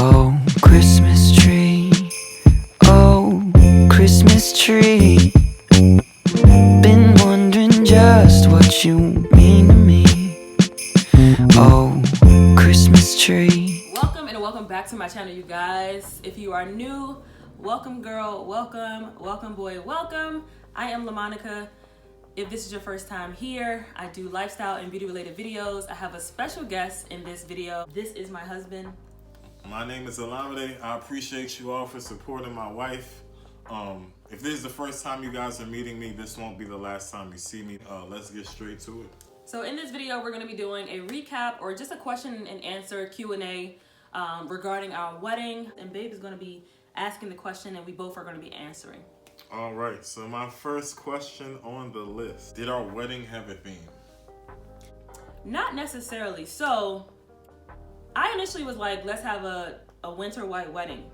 Oh, Christmas tree. Oh, Christmas tree. Been wondering just what you mean to me. Oh, Christmas tree. Welcome and welcome back to my channel, you guys. If you are new, welcome girl, welcome boy, welcome. I am LaMonica. If this is your first time here, I do lifestyle and beauty related videos. I have a special guest in this video. This is my husband. My name is Alamede. I appreciate you all for supporting my wife. If this is the first time you guys are meeting me, this won't be the last time you see me. Let's get straight to it. So in this video, we're gonna be doing a recap or just a question and answer Q&A regarding our wedding. And Babe is gonna be asking the question and we both are gonna be answering. All right, so my first question on the list. Did our wedding have a theme? Not necessarily. So I initially was like, let's have a winter white wedding.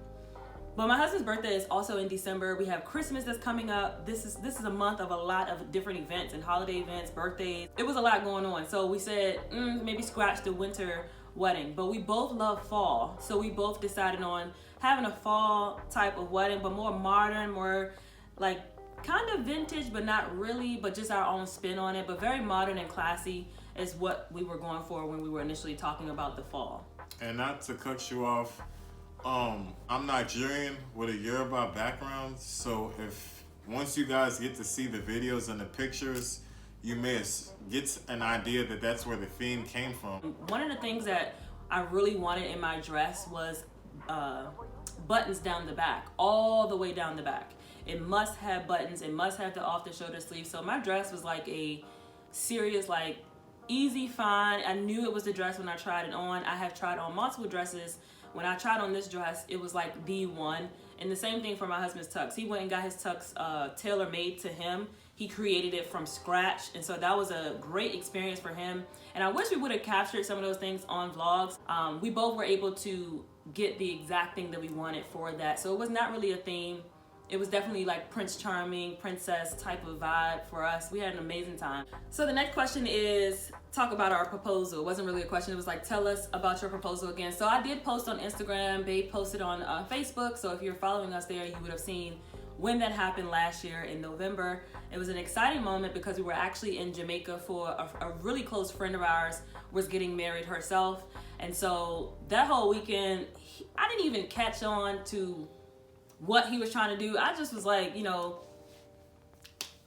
But my husband's birthday is also in December. We have Christmas that's coming up. This is a month of a lot of different events and holiday events, birthdays. It was a lot going on. So we said, maybe scratch the winter wedding. But we both love fall. So we both decided on having a fall type of wedding, but more modern, more like kind of vintage, but not really, but just our own spin on it. But very modern and classy is what we were going for when we were initially talking about the fall. And not to cut you off, I'm Nigerian with a Yoruba background, so if once you guys get to see the videos and the pictures, you may get an idea that that's where the theme came from. One of the things that I really wanted in my dress was buttons down the back, all the way down the back. It must have buttons, it must have the off-the-shoulder sleeve. So my dress was like a serious, like easy find. I knew it was the dress when I tried it on. I have tried on multiple dresses. When I tried on this dress, it was like the one. And the same thing for my husband's tux. He went and got his tux tailor-made to him. He created it from scratch. And so that was a great experience for him. And I wish we would have captured some of those things on vlogs. We both were able to get the exact thing that we wanted for that. So it was not really a theme. It was definitely like Prince Charming, princess type of vibe for us. We had an amazing time. So the next question is, talk about our proposal. It wasn't really a question. It was like, tell us about your proposal again. So I did post on Instagram. Babe posted on Facebook. So if you're following us there, you would have seen when that happened last year in November. It was an exciting moment because we were actually in Jamaica for a really close friend of ours was getting married herself. And so that whole weekend, I didn't even catch on to what he was trying to do. I just was like, you know,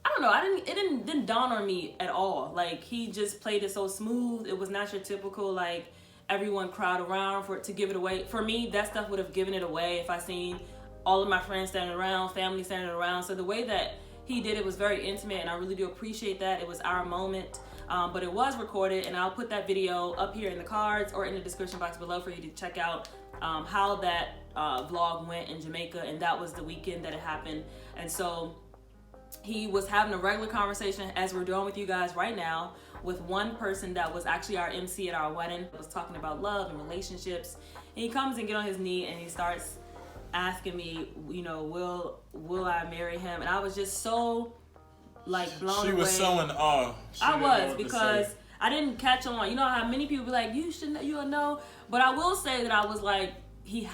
I don't know. It didn't dawn on me at all. Like, he just played it so smooth. It was not your typical, like, everyone crowd around for it to give it away. For me, that stuff would have given it away if I seen all of my friends standing around, family standing around. So the way that he did it was very intimate, and I really do appreciate that. It was our moment. But it was recorded, and I'll put that video up here in the cards or in the description box below for you to check out how that vlog went in Jamaica. And that was the weekend that it happened. And so he was having a regular conversation as we're doing with you guys right now with one person that was actually our MC at our wedding. It was talking about love and relationships. And he comes and get on his knee and he starts asking me, you know, will I marry him? And I was just so like blown away. She was so in awe. I was, because I didn't catch on. You know how many people be like, you'll know. But I will say that I was like, he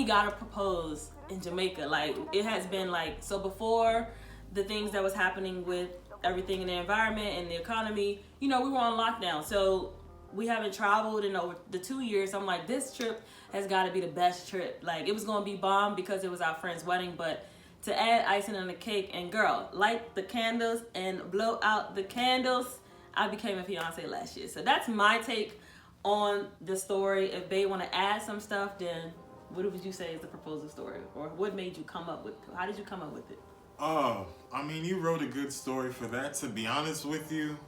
gotta propose in Jamaica. Like, it has been like, so before the things that was happening with everything in the environment and the economy, you know, we were on lockdown. So we haven't traveled in over the 2 years. I'm like, this trip has got to be the best trip. Like, it was going to be bomb because it was our friend's wedding, but to add icing on the cake and girl, light the candles and blow out the candles, I became a fiance last year. So that's my take on the story. If they want to add some stuff, then what would you say is the proposal story? Or what made you come up with, how did you come up with it? I mean, you wrote a good story for that. To be honest with you,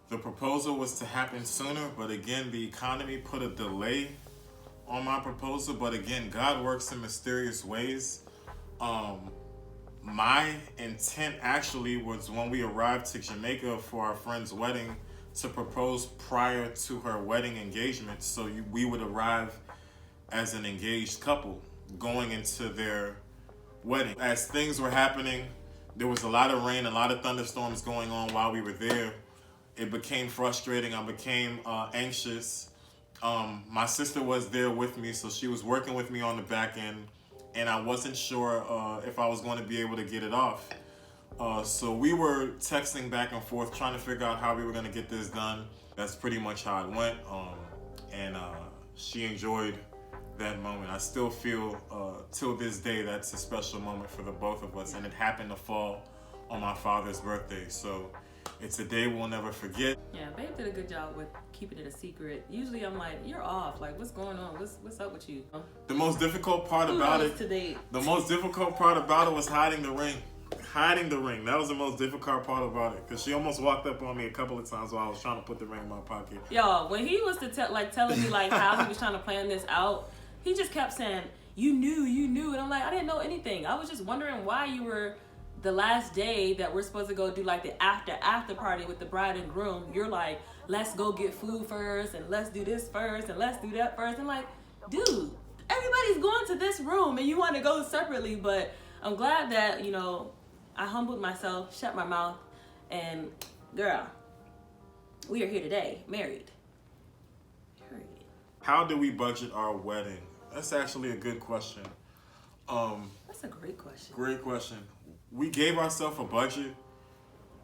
the proposal was to happen sooner, but again, the economy put a delay on my proposal. But again, God works in mysterious ways. My intent actually was when we arrived to Jamaica for our friend's wedding to propose prior to her wedding engagement. So we would arrive as an engaged couple going into their wedding. As things were happening, there was a lot of rain, a lot of thunderstorms going on while we were there. It became frustrating. I became anxious. My sister was there with me, so she was working with me on the back end, and I wasn't sure if I was going to be able to get it off. So we were texting back and forth, trying to figure out how we were going to get this done. That's pretty much how it went. And she enjoyed that moment. I still feel till this day that's a special moment for the both of us, and it happened to fall on my father's birthday, so it's a day we'll never forget. Yeah, babe did a good job with keeping it a secret. Usually I'm like, you're off, like what's going on, what's up with you? The most difficult part about it, the most difficult part about it was hiding the ring. That was the most difficult part about it, because she almost walked up on me a couple of times while I was trying to put the ring in my pocket. Y'all, when he was telling me like how he was trying to plan this out, he just kept saying, you knew, and I'm like, I didn't know anything. I was just wondering why you were, the last day that we're supposed to go do like the after party with the bride and groom, you're like, let's go get food first, and let's do this first, and let's do that first. I'm like, dude, everybody's going to this room and you want to go separately. But I'm glad that, you know, I humbled myself, shut my mouth, and girl, we are here today, married. Period. How do we budget our wedding? That's actually a good question. That's a great question. Great question. We gave ourselves a budget.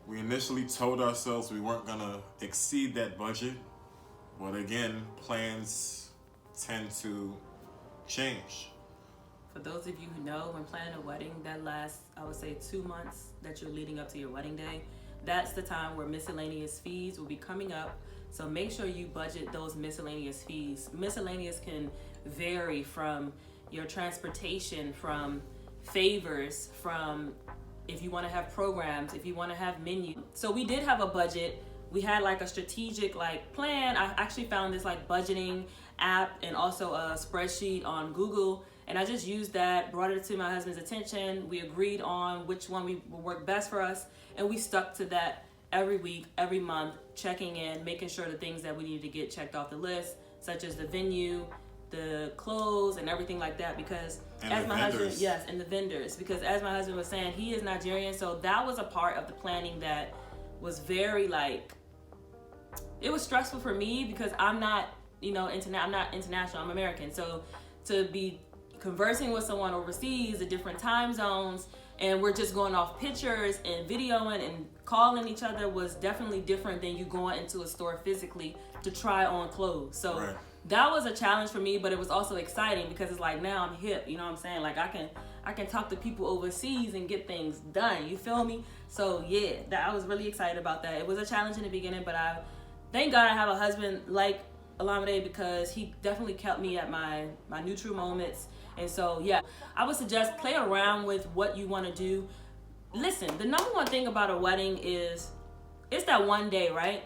We initially told ourselves we weren't gonna exceed that budget. But again, plans tend to change. For those of you who know, when planning a wedding, that lasts, I would say, 2 months that you're leading up to your wedding day. That's the time where miscellaneous fees will be coming up. So make sure you budget those miscellaneous fees. Miscellaneous can vary from your transportation, from favors, from if you want to have programs, if you want to have menu. So we did have a budget. We had like a strategic like plan. I actually found this like budgeting app and also a spreadsheet on Google, and I just used that, brought it to my husband's attention. We agreed on which one would work best for us, and we stuck to that every week, every month, checking in, making sure the things that we needed to get checked off the list, such as the venue, the clothes, and everything like that. Because and as my vendors. husband, yes, and the vendors, because as my husband was saying, he is Nigerian, so that was a part of the planning that was very like, it was stressful for me because I'm not, you know, I'm not international, I'm American. So to be conversing with someone overseas, the different time zones, and we're just going off pictures and videoing and calling each other was definitely different than you going into a store physically to try on clothes. So right. That was a challenge for me, but it was also exciting because it's like, now I'm hip, you know what I'm saying? Like I can talk to people overseas and get things done, you feel me? So yeah, I was really excited about that. It was a challenge in the beginning, but thank God I have a husband like Olamide, because he definitely kept me at my neutral moments. And so yeah, I would suggest play around with what you want to do. Listen, the number one thing about a wedding is it's that one day, right?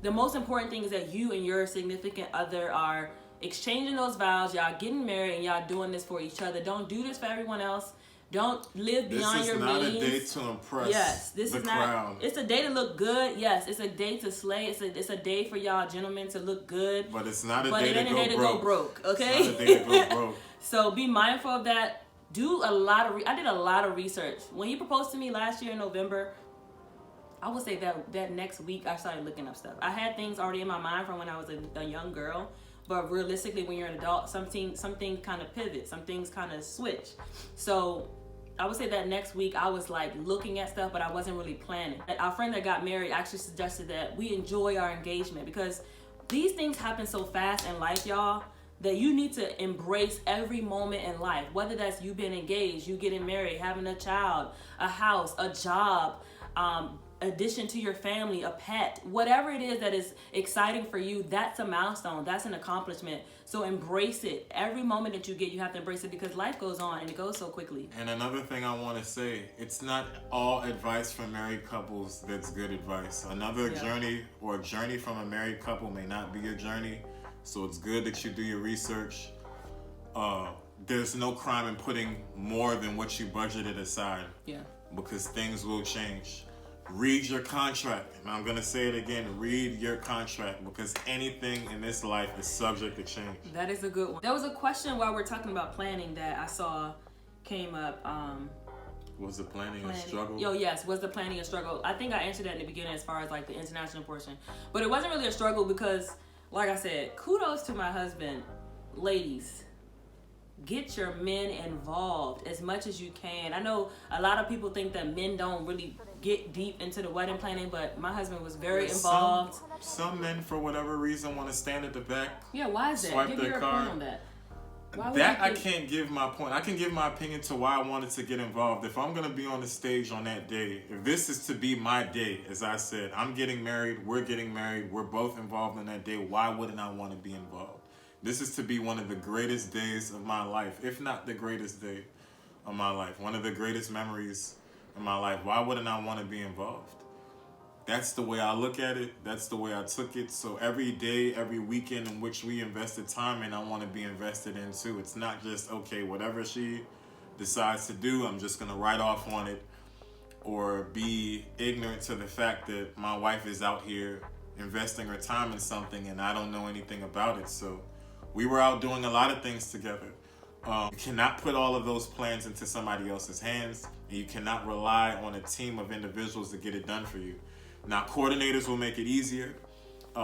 The most important thing is that you and your significant other are exchanging those vows. Y'all getting married and y'all doing this for each other. Don't do this for everyone else. Don't live beyond your means. This is not a day to impress yes, this the is crowd. Not. It's a day to look good. Yes, it's a day to slay. It's a day for y'all gentlemen to look good. But it's not a but day it ain't to a day to go broke. Okay. It's not a day to go broke. So be mindful of that. Do a lot of. I did a lot of research when he proposed to me last year in November. I would say that next week I started looking up stuff. I had things already in my mind from when I was a young girl, but realistically, when you're an adult, something kind of pivots, some things kind of switch. So I would say that next week I was like looking at stuff, but I wasn't really planning. Our friend that got married actually suggested that we enjoy our engagement, because these things happen so fast in life, y'all, that you need to embrace every moment in life. Whether that's you being engaged, you getting married, having a child, a house, a job, addition to your family, a pet, whatever it is that is exciting for you, that's a milestone, that's an accomplishment. So embrace it. Every moment that you get, you have to embrace it, because life goes on and it goes so quickly. And another thing I want to say, it's not all advice for married couples that's good advice. Another journey or a journey from a married couple may not be your journey. So it's good that you do your research. There's no crime in putting more than what you budgeted aside. Yeah. Because things will change. Read your contract. And I'm going to say it again. Read your contract, because anything in this life is subject to change. That is a good one. There was a question while we're talking about planning that I saw came up. Was the planning a struggle? Yes. Was the planning a struggle? I think I answered that in the beginning as far as like the international portion. But it wasn't really a struggle because like I said, kudos to my husband. Ladies, get your men involved as much as you can. I know a lot of people think that men don't really get deep into the wedding planning, but my husband was very involved. Some men, for whatever reason, want to stand at the back. Yeah, why is that? Swipe Give their me your card. point on that. That I can't give my point. I can give my opinion to why I wanted to get involved. If I'm going to be on the stage on that day, if this is to be my day, as I said, I'm getting married, we're getting married, we're both involved on that day, why wouldn't I want to be involved? This is to be one of the greatest days of my life, if not the greatest day of my life, one of the greatest memories of my life. Why wouldn't I want to be involved? That's the way I look at it. That's the way I took it. So every day, every weekend in which we invested time in, I want to be invested in too. It's not just, okay, whatever she decides to do, I'm just going to write off on it or be ignorant to the fact that my wife is out here investing her time in something and I don't know anything about it. So we were out doing a lot of things together. You cannot put all of those plans into somebody else's hands, and you cannot rely on a team of individuals to get it done for you. Now, coordinators will make it easier.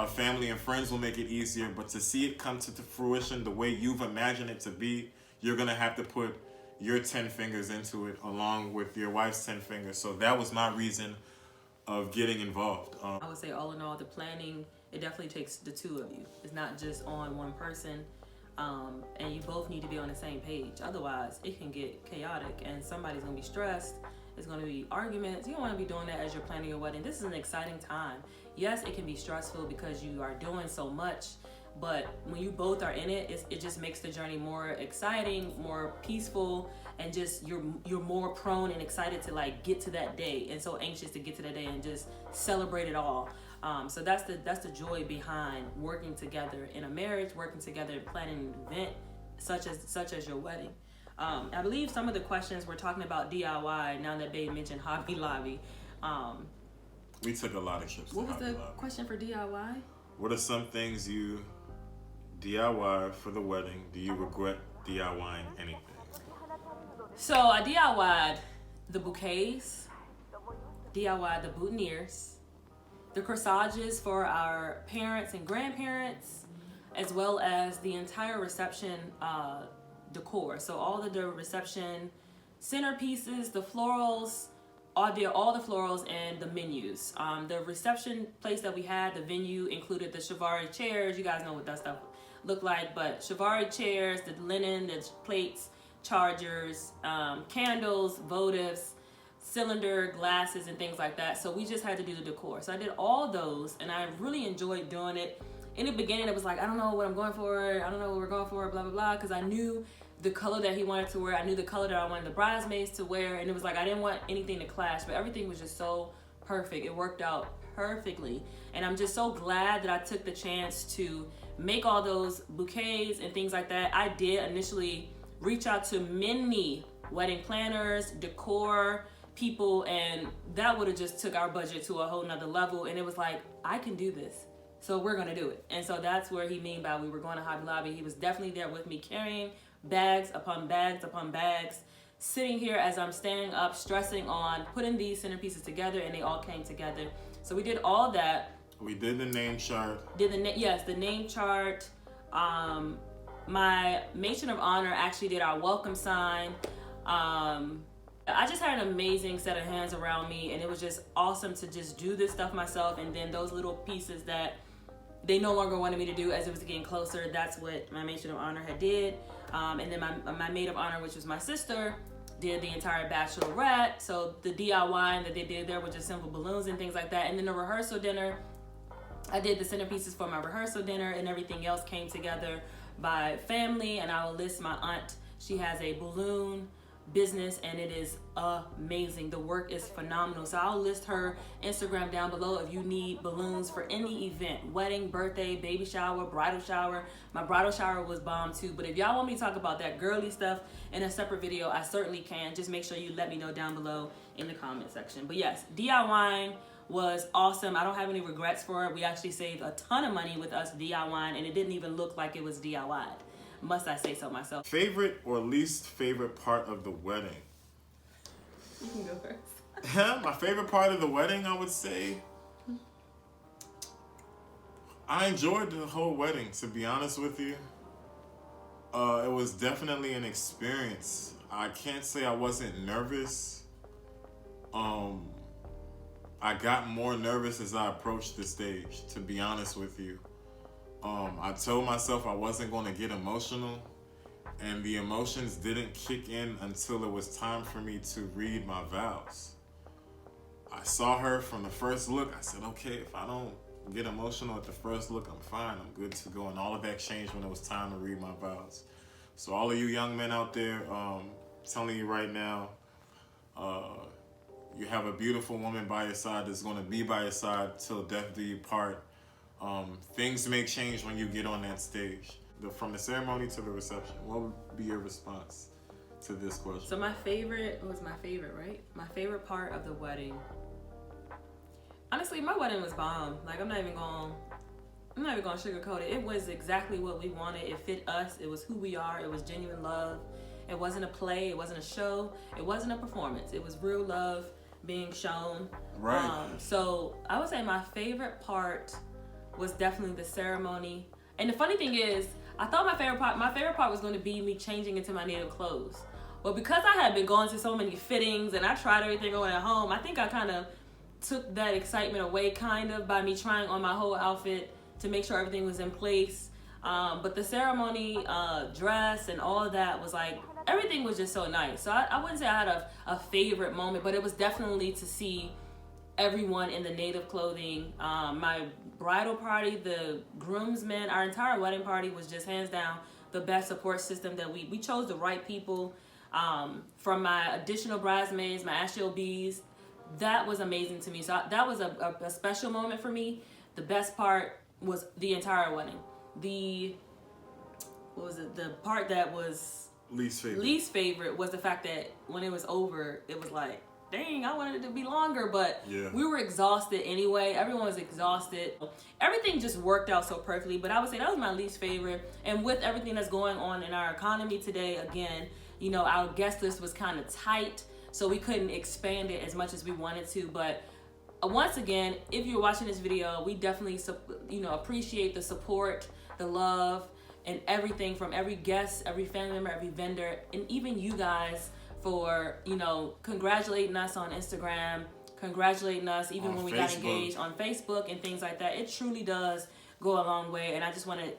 Family and friends will make it easier. But to see it come to fruition the way you've imagined it to be, you're going to have to put your 10 fingers into it along with your wife's 10 fingers. So that was my reason of getting involved. I would say all in all, the planning, it definitely takes the two of you. It's not just on one person. And you both need to be on the same page. Otherwise, it can get chaotic and somebody's going to be stressed. There's going to be arguments. You don't want to be doing that as you're planning your wedding. This is an exciting time. Yes, it can be stressful because you are doing so much, but when you both are in it, it just makes the journey more exciting, more peaceful, and just you're more prone and excited to like get to that day, and so anxious to get to that day and just celebrate it all. So that's the joy behind working together in a marriage, working together and planning an event such as your wedding. I believe some of the questions were talking about DIY now that they mentioned Hobby Lobby. We took a lot of trips to Hobby Lobby. What was the question for DIY? What are some things you DIY for the wedding? Do you regret DIYing anything? So I DIY'd the bouquets, DIY'd the boutonnieres, the corsages for our parents and grandparents, as well as the entire reception decor. So all of the reception centerpieces, the florals, all the florals and the menus. The reception place that we had, the venue, included the Chiavari chairs. You guys know what that stuff looked like, but Chiavari chairs, the linen, the plates, chargers, candles, votives, cylinder glasses and things like that. So we just had to do the decor. So I did all those and I really enjoyed doing it. In the beginning, it was like, I don't know what I'm going for. I don't know what we're going for, blah, blah, blah. Because I knew the color that he wanted to wear. I knew the color that I wanted the bridesmaids to wear. And it was like, I didn't want anything to clash. But everything was just so perfect. It worked out perfectly. And I'm just so glad that I took the chance to make all those bouquets and things like that. I did initially reach out to many wedding planners, decor people, and that would have just took our budget to a whole nother level. And it was like, I can do this. So we're going to do it. And so that's where he mean by we were going to Hobby Lobby. He was definitely there with me, carrying bags upon bags upon bags, sitting here as I'm standing up, stressing on putting these centerpieces together, and they all came together. So we did all that. We did the name chart. Yes, the name chart. My matron of honor actually did our welcome sign. I just had an amazing set of hands around me, and it was just awesome to just do this stuff myself. And then those little pieces that they no longer wanted me to do as it was getting closer, that's what my matron of honor had did. And then my maid of honor, which was my sister, did the entire bachelorette. So the DIY that they did there was just simple balloons and things like that. And then the rehearsal dinner, I did the centerpieces for my rehearsal dinner, and everything else came together by family. And I will list my aunt. She has a balloon business and it is amazing. The work is phenomenal. So I'll list her Instagram down below if you need balloons for any event, wedding, birthday, baby shower, bridal shower. My bridal shower was bomb too, but if y'all want me to talk about that girly stuff in a separate video, I certainly can. Just make sure you let me know down below in the comment section. But yes, DIYing was awesome. I don't have any regrets for it. We actually saved a ton of money with us DIYing, and it didn't even look like it was DIY'd. Must I say so myself? Favorite or least favorite part of the wedding? You can go first. My favorite part of the wedding, I would say, I enjoyed the whole wedding, to be honest with you. It was definitely an experience. I can't say I wasn't nervous. I got more nervous as I approached the stage, to be honest with you. I told myself I wasn't going to get emotional, and the emotions didn't kick in until it was time for me to read my vows. I saw her from the first look. I said, okay, if I don't get emotional at the first look, I'm fine. I'm good to go. And all of that changed when it was time to read my vows. So all of you young men out there, telling you right now, you have a beautiful woman by your side that's going to be by your side till death do you part. Things may change when you get on that stage. From the ceremony to the reception, what would be your response to this question? So my favorite was my favorite, right? My favorite part of the wedding. Honestly, my wedding was bomb. Like, I'm not even gonna sugarcoat it. It was exactly what we wanted. It fit us. It was who we are. It was genuine love. It wasn't a play. It wasn't a show. It wasn't a performance. It was real love being shown. Right. So I would say my favorite part was definitely the ceremony. And the funny thing is, I thought my favorite part was going to be me changing into my native clothes. But because I had been going to so many fittings and I tried everything on at home, I think I kind of took that excitement away kind of by me trying on my whole outfit to make sure everything was in place. But the ceremony, dress and all of that was like, everything was just so nice. So I wouldn't say I had a favorite moment, but it was definitely to see everyone in the native clothing. My bridal party, the groomsmen, our entire wedding party was just hands down the best support system that we chose the right people. From my additional bridesmaids, my SLBs, that was amazing to me. So that was a special moment for me. The best part was the entire wedding. The part that was least favorite was the fact that when it was over, it was like, dang, I wanted it to be longer, but yeah, we were exhausted anyway. Everyone was exhausted. Everything just worked out so perfectly, but I would say that was my least favorite. And with everything that's going on in our economy today, again, you know, our guest list was kind of tight, so we couldn't expand it as much as we wanted to. But once again, if you're watching this video, we definitely, appreciate the support, the love, and everything from every guest, every family member, every vendor, and even you guys for, congratulating us on Instagram, congratulating us even when we got engaged on Facebook and things like that. It truly does go a long way, and I just want to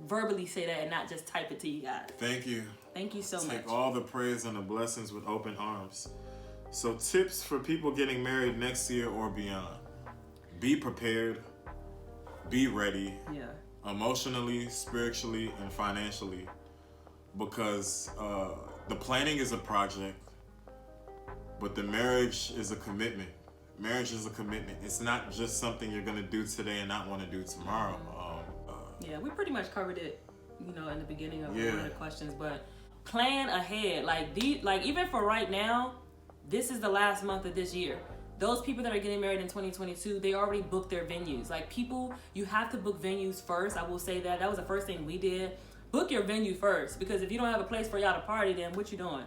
verbally say that and not just type it to you guys. Thank you. Thank you so much. Take all the praise and the blessings with open arms. So tips for people getting married next year or beyond. Be prepared. Be ready. Yeah. Emotionally, spiritually, and financially. Because the planning is a project, but the marriage is a commitment. Marriage is a commitment. It's not just something you're going to do today and not want to do tomorrow. Yeah, we pretty much covered it, in the beginning of one of the questions, but plan ahead. Like even for right now, this is the last month of this year. Those people that are getting married in 2022, they already booked their venues. Like, people, you have to book venues first. I will say that. That was the first thing we did. Book your venue first, because if you don't have a place for y'all to party, then what you doing?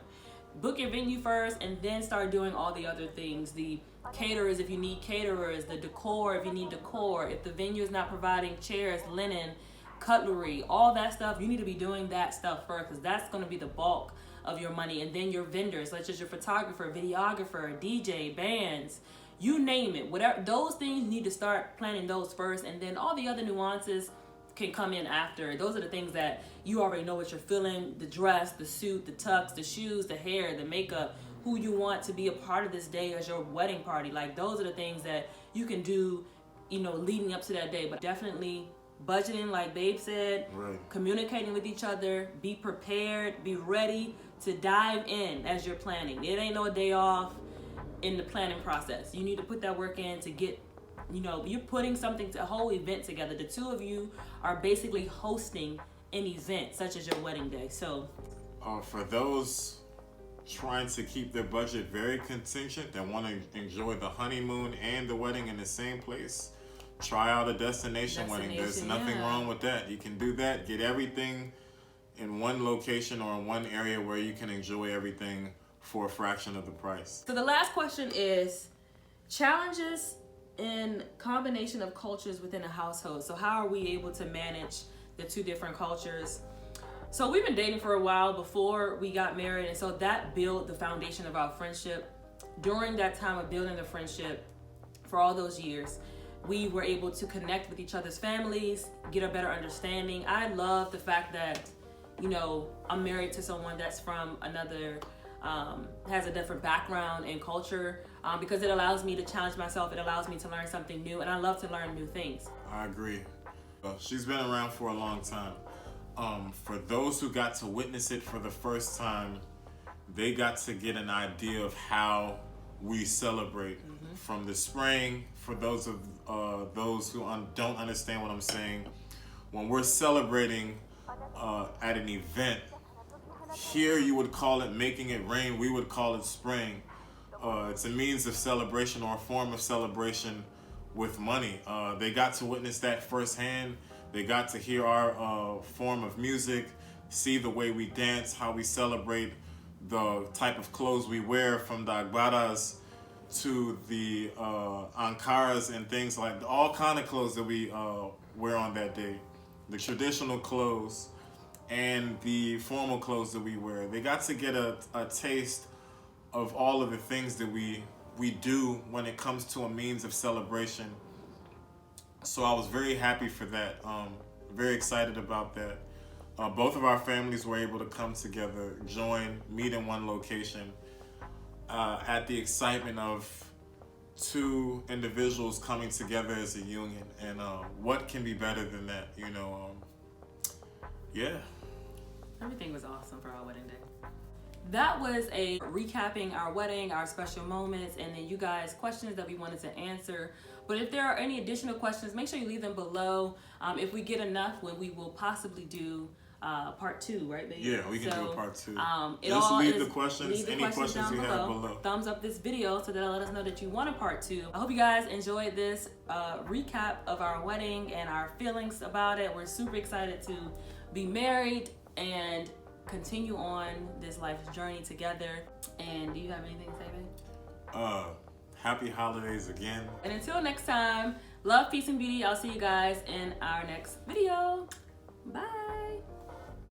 Book your venue first and then start doing all the other things. The caterers, if you need caterers, the decor, if you need decor. If the venue is not providing chairs, linen, cutlery, all that stuff, you need to be doing that stuff first, because that's going to be the bulk of your money. And then your vendors, such as your photographer, videographer, DJ, bands, you name it, whatever, those things, you need to start planning those first, and then all the other nuances can come in after. Those are the things that you already know what you're feeling: the dress, the suit, the tux, the shoes, the hair, the makeup, who you want to be a part of this day as your wedding party. Like, those are the things that you can do, leading up to that day. But definitely budgeting, like Babe said, right. Communicating with each other, be prepared, be ready to dive in as you're planning. It ain't no day off in the planning process. You need to put that work in to get, you're putting a whole event together. The two of you are basically hosting an event such as your wedding day. So for those trying to keep their budget very contingent, that want to enjoy the honeymoon and the wedding in the same place, try out a destination wedding. There's nothing wrong with that. You can do that. Get everything in one location or in one area where you can enjoy everything for a fraction of the price. So the last question is challenges in combination of cultures within a household. So how are we able to manage the two different cultures? So we've been dating for a while before we got married, and so that built the foundation of our friendship. During that time of building the friendship, for all those years, we were able to connect with each other's families, get a better understanding. I love the fact that, you know, I'm married to someone that's from another, has a different background and culture, because it allows me to challenge myself. It allows me to learn something new, and I love to learn new things. I agree. She's been around for a long time. For those who got to witness it for the first time, they got to get an idea of how we celebrate from the spring. For those who don't understand what I'm saying, when we're celebrating at an event, here you would call it making it rain, we would call it spring. It's a means of celebration or a form of celebration with money. They got to witness that firsthand. They got to hear our form of music, see the way we dance, how we celebrate, the type of clothes we wear, from the agbaras to the ankaras and things like all kind of clothes that we wear on that day. The traditional clothes and the formal clothes that we wear. They got to get a taste of all of the things that we do when it comes to a means of celebration. So I was very happy for that. Very excited about that. Both of our families were able to come together, join, meet in one location, at the excitement of two individuals coming together as a union. And what can be better than that, you know? Yeah. Everything was awesome for our wedding day. That was a recapping our wedding, our special moments, and then you guys' questions that we wanted to answer. But if there are any additional questions, make sure you leave them below. If we get enough, we will possibly do part 2, right, baby? Yeah, we can do a part 2. Just leave the questions. Any questions you have below. Thumbs up this video so that'll let us know that you want a part 2. I hope you guys enjoyed this recap of our wedding and our feelings about it. We're super excited to be married and continue on this life's journey together. And do you have anything to say, babe? Happy holidays again. And until next time, love, peace, and beauty. I'll see you guys in our next video. Bye.